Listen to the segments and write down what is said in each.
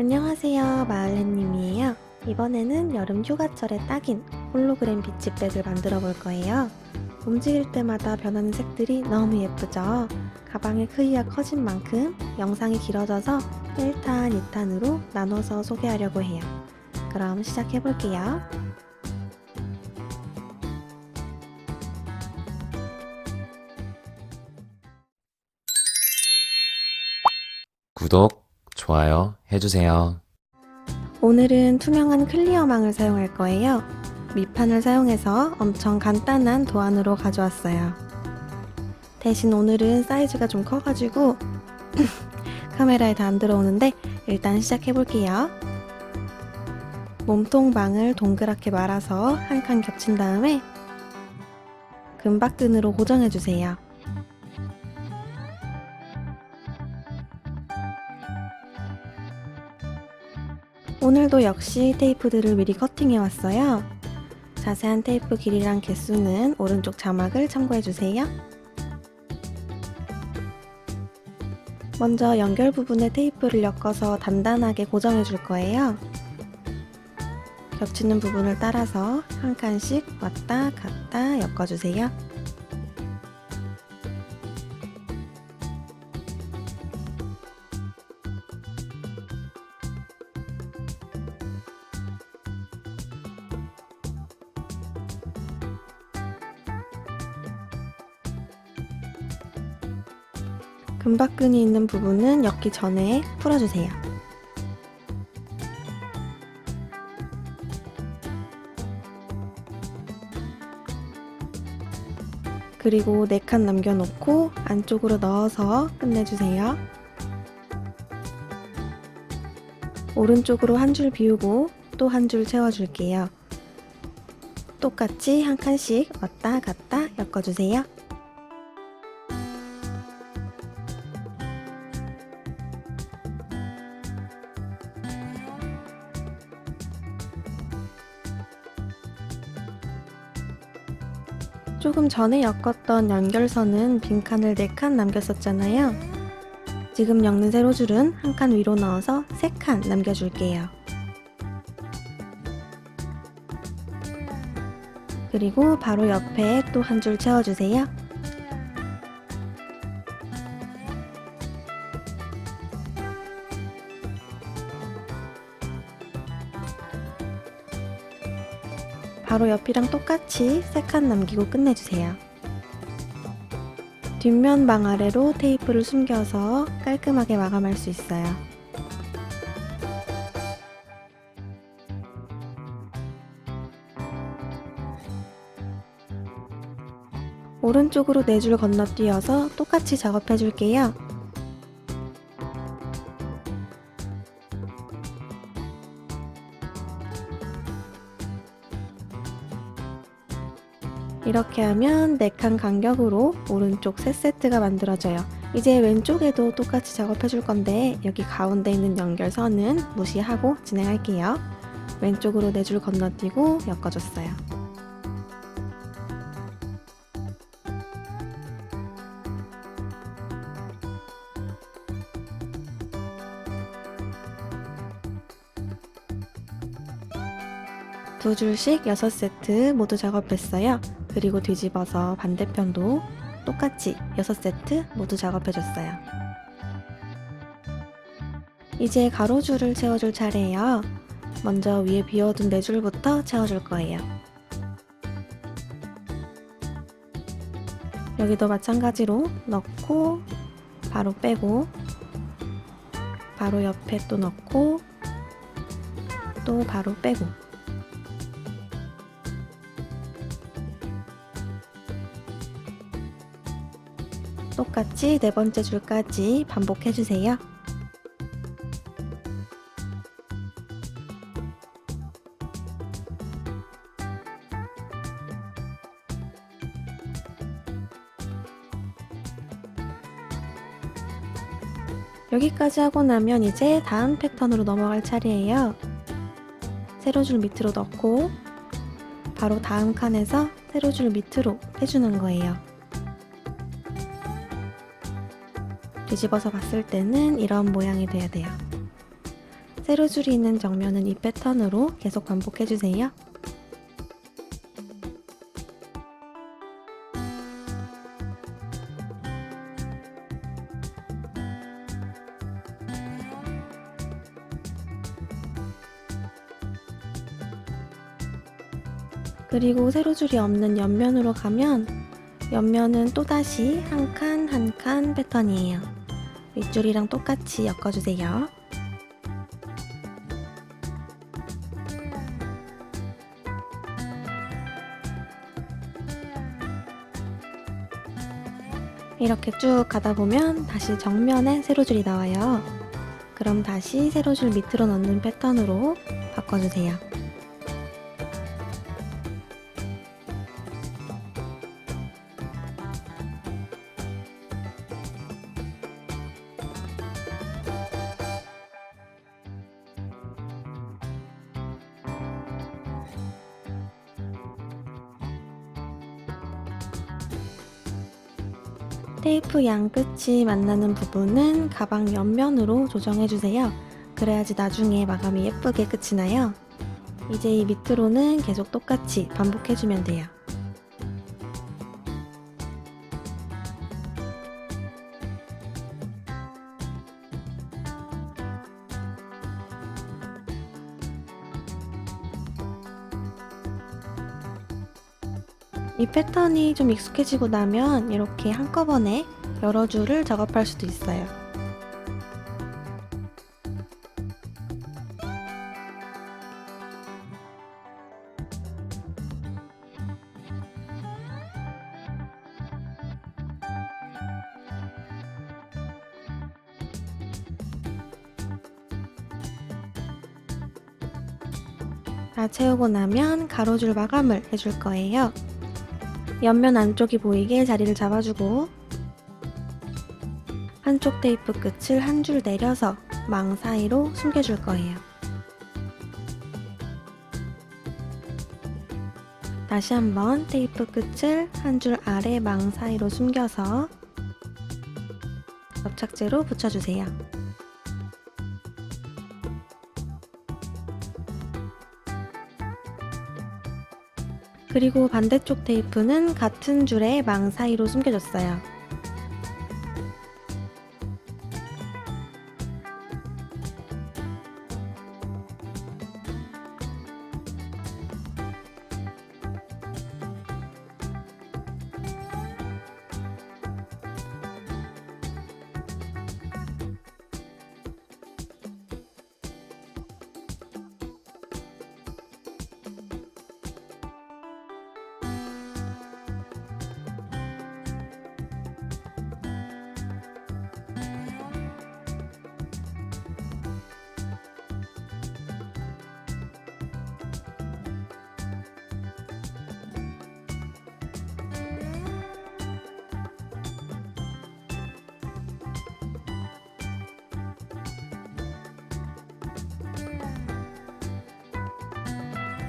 안녕하세요, 마을렛님이에요. 이번에는 여름 휴가철에 딱인 홀로그램 비치백을 만들어 볼 거예요. 움직일 때마다 변하는 색들이 너무 예쁘죠? 가방의 크기가 커진 만큼 영상이 길어져서 1탄, 2탄으로 나눠서 소개하려고 해요. 그럼 시작해 볼게요. 구독, 좋아요 해주세요. 오늘은 투명한 클리어망을 사용할 거예요. 밑판을 사용해서 엄청 간단한 도안으로 가져왔어요. 대신 오늘은 사이즈가 좀 커가지고 카메라에 다 안 들어오는데 일단 시작해 볼게요. 몸통방을 동그랗게 말아서 한 칸 겹친 다음에 금박끈으로 고정해 주세요. 오늘도 역시 테이프들을 미리 커팅해 왔어요. 자세한 테이프 길이랑 개수는 오른쪽 자막을 참고해 주세요. 먼저 연결 부분에 테이프를 엮어서 단단하게 고정해 줄 거예요. 겹치는 부분을 따라서 한 칸씩 왔다 갔다 엮어주세요. 금박끈이 있는 부분은 엮기 전에 풀어주세요. 그리고 4칸 남겨놓고 안쪽으로 넣어서 끝내주세요. 오른쪽으로 한 줄 비우고 또 한 줄 채워줄게요. 똑같이 한 칸씩 왔다 갔다 엮어주세요. 조금 전에 엮었던 연결선은 빈칸을 4칸 남겼었잖아요. 지금 엮는 세로줄은 한 칸 위로 넣어서 3칸 남겨줄게요. 그리고 바로 옆에 또 한 줄 채워주세요. 바로 옆이랑 똑같이 3칸 남기고 끝내주세요. 뒷면 방 아래로 테이프를 숨겨서 깔끔하게 마감할 수 있어요. 오른쪽으로 4줄 건너뛰어서 똑같이 작업해 줄게요. 이렇게 하면 4칸 간격으로 오른쪽 3세트가 만들어져요. 이제 왼쪽에도 똑같이 작업해 줄 건데 여기 가운데 있는 연결선은 무시하고 진행할게요. 왼쪽으로 4줄 건너뛰고 엮어줬어요. 두 줄씩 6세트 모두 작업했어요. 그리고 뒤집어서 반대편도 똑같이 6세트 모두 작업해줬어요. 이제 가로줄을 채워줄 차례예요. 먼저 위에 비워둔 4줄부터 채워줄 거예요. 여기도 마찬가지로 넣고 바로 빼고 바로 옆에 또 넣고 또 바로 빼고 똑같이 4번째 줄까지 반복해주세요. 여기까지 하고 나면 이제 다음 패턴으로 넘어갈 차례예요. 세로줄 밑으로 넣고 바로 다음 칸에서 세로줄 밑으로 빼주는 거예요. 뒤집어서 봤을 때는 이런 모양이 돼야 돼요. 세로줄이 있는 정면은 이 패턴으로 계속 반복해주세요. 그리고 세로줄이 없는 옆면으로 가면 옆면은 또다시 한 칸 한 칸 패턴이에요. 윗줄이랑 똑같이 엮어주세요. 이렇게 쭉 가다 보면 다시 정면에 세로줄이 나와요. 그럼 다시 세로줄 밑으로 넣는 패턴으로 바꿔주세요. 테이프 양 끝이 만나는 부분은 가방 옆면으로 조정해주세요. 그래야지 나중에 마감이 예쁘게 끝이 나요. 이제 이 밑으로는 계속 똑같이 반복해주면 돼요. 이 패턴이 좀 익숙해지고 나면 이렇게 한꺼번에 여러 줄을 작업할 수도 있어요. 다 채우고 나면 가로줄 마감을 해줄 거예요. 옆면 안쪽이 보이게 자리를 잡아주고 한쪽 테이프 끝을 한 줄 내려서 망 사이로 숨겨줄 거예요. 다시 한번 테이프 끝을 한 줄 아래 망 사이로 숨겨서 접착제로 붙여주세요. 그리고 반대쪽 테이프는 같은 줄에 망 사이로 숨겨줬어요.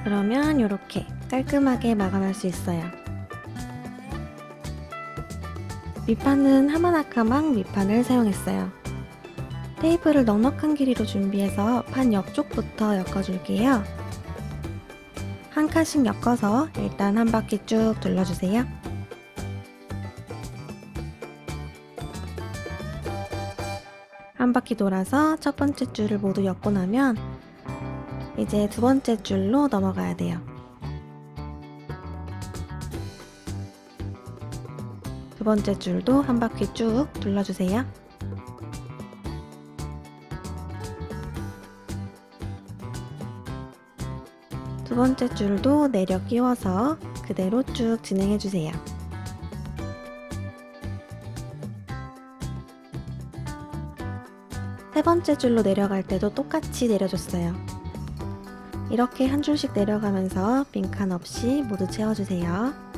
그러면 이렇게 깔끔하게 마감할 수 있어요. 밑판은 하마나카망 밑판을 사용했어요. 테이프를 넉넉한 길이로 준비해서 판 옆쪽부터 엮어줄게요. 한 칸씩 엮어서 일단 한 바퀴 쭉 둘러주세요. 한 바퀴 돌아서 첫 번째 줄을 모두 엮고 나면 이제 두 번째 줄로 넘어가야 돼요. 두 번째 줄도 한 바퀴 쭉 둘러주세요. 두 번째 줄도 내려 끼워서 그대로 쭉 진행해주세요. 세 번째 줄로 내려갈 때도 똑같이 내려줬어요. 이렇게 한 줄씩 내려가면서 빈칸 없이 모두 채워주세요.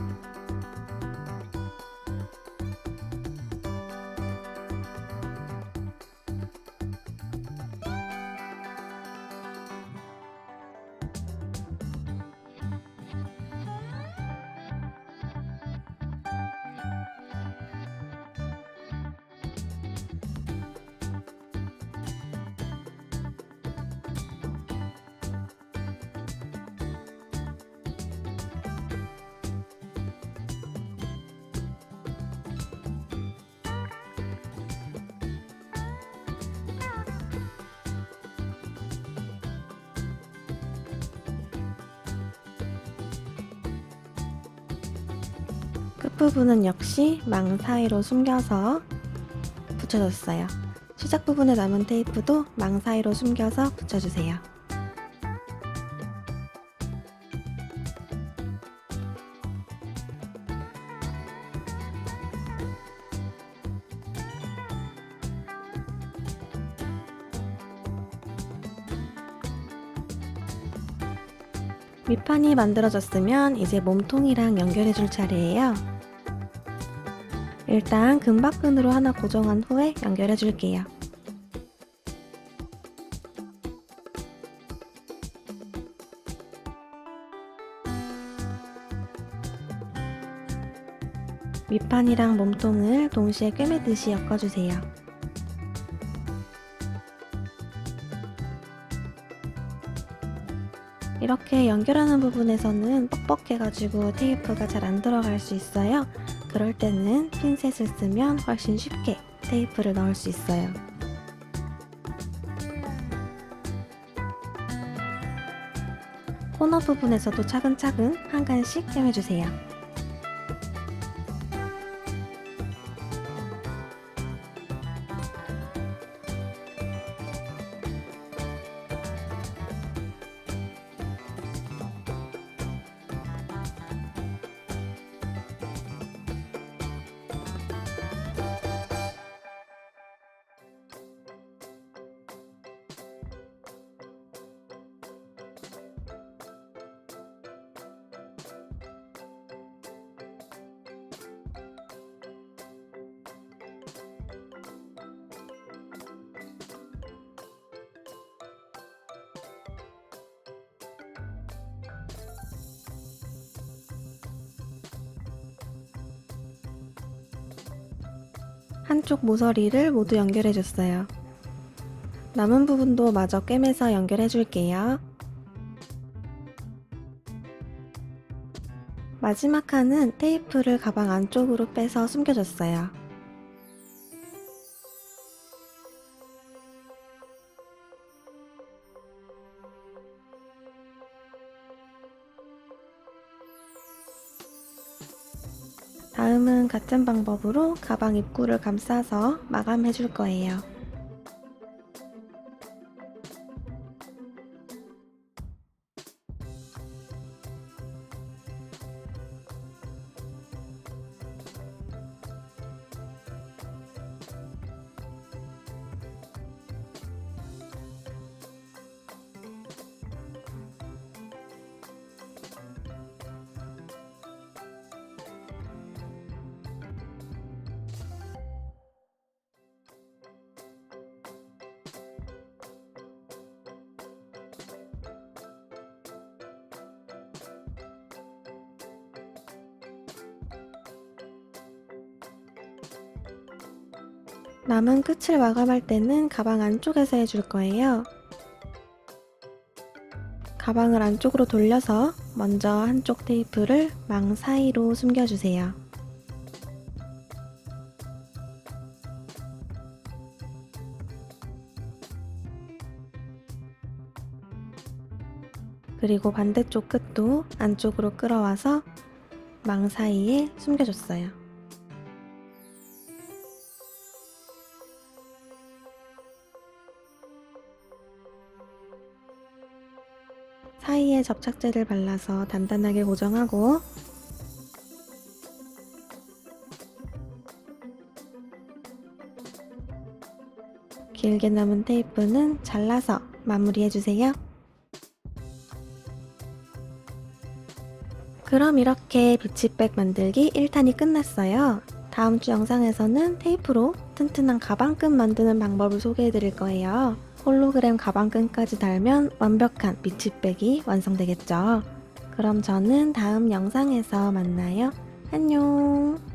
끝부분은 역시 망 사이로 숨겨서 붙여줬어요. 시작 부분에 남은 테이프도 망 사이로 숨겨서 붙여주세요. 밑판이 만들어졌으면 이제 몸통이랑 연결해줄 차례예요. 일단 금박끈으로 하나 고정한 후에 연결해줄게요. 밑판이랑 몸통을 동시에 꿰매듯이 엮어주세요. 이렇게 연결하는 부분에서는 뻑뻑해가지고 테이프가 잘 안 들어갈 수 있어요. 그럴 때는 핀셋을 쓰면 훨씬 쉽게 테이프를 넣을 수 있어요. 코너 부분에서도 차근차근 한 칸씩 꿰매주세요. 한쪽 모서리를 모두 연결해줬어요. 남은 부분도 마저 꿰매서 연결해줄게요. 마지막 칸은 테이프를 가방 안쪽으로 빼서 숨겨줬어요. 다음은 같은 방법으로 가방 입구를 감싸서 마감해 줄 거예요. 남은 끝을 마감할 때는 가방 안쪽에서 해줄 거예요. 가방을 안쪽으로 돌려서 먼저 한쪽 테이프를 망 사이로 숨겨주세요. 그리고 반대쪽 끝도 안쪽으로 끌어와서 망 사이에 숨겨줬어요. 사이에 접착제를 발라서 단단하게 고정하고 길게 남은 테이프는 잘라서 마무리해주세요. 그럼 이렇게 비치백 만들기 1탄이 끝났어요. 다음 주 영상에서는 테이프로 튼튼한 가방끈 만드는 방법을 소개해드릴 거예요. 홀로그램 가방끈까지 달면 완벽한 비치백이 완성되겠죠. 그럼 저는 다음 영상에서 만나요. 안녕.